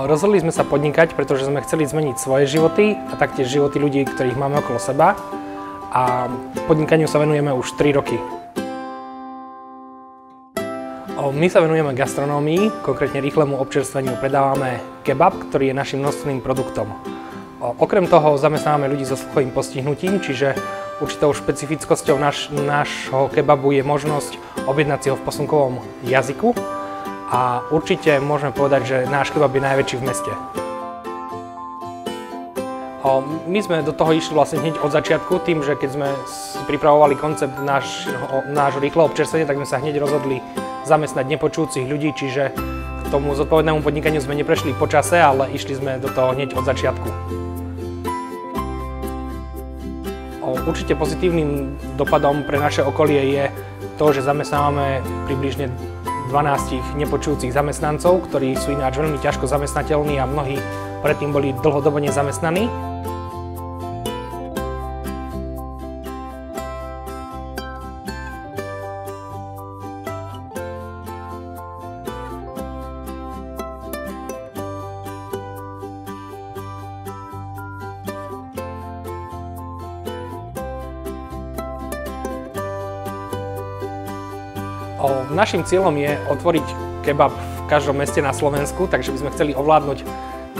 Rozhodli sme sa podnikať, pretože sme chceli zmeniť svoje životy a taktiež životy ľudí, ktorých máme okolo seba. A podnikaniu sa venujeme už 3 roky. My sa venujeme gastronómii, konkrétne rýchlemu občerstveniu. Predávame kebab, ktorý je našim nosným produktom. Okrem toho zamestnávame ľudí so sluchovým postihnutím, čiže určitou špecifickosťou nášho kebabu je možnosť objednať si ho v posunkovom jazyku. A určite môžeme povedať, že náš kebab je najväčší v meste. My sme do toho išli vlastne hneď od začiatku, tým, že keď sme pripravovali koncept nášho rýchleho občerstvenia, tak sme sa hneď rozhodli zamestnať nepočujúcich ľudí, čiže k tomu zodpovednému podnikaniu sme neprešli po čase, ale išli sme do toho hneď od začiatku. Určite pozitívnym dopadom pre naše okolie je to, že zamestnávame približne 12 nepočujúcich zamestnancov, ktorí sú ináč veľmi ťažko zamestnateľní a mnohí predtým boli dlhodobo nezamestnaní. Naším cieľom je otvoriť kebab v každom meste na Slovensku, takže by sme chceli ovládnuť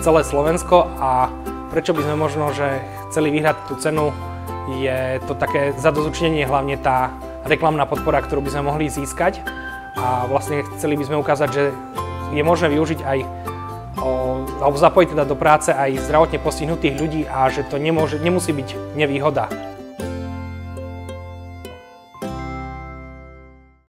celé Slovensko a prečo by sme možno, že chceli vyhrať tú cenu, je to také zadozučinenie, hlavne tá reklamná podpora, ktorú by sme mohli získať a vlastne chceli by sme ukázať, že je možné využiť aj alebo zapojiť teda do práce aj zdravotne postihnutých ľudí a že to nemusí byť nevýhoda.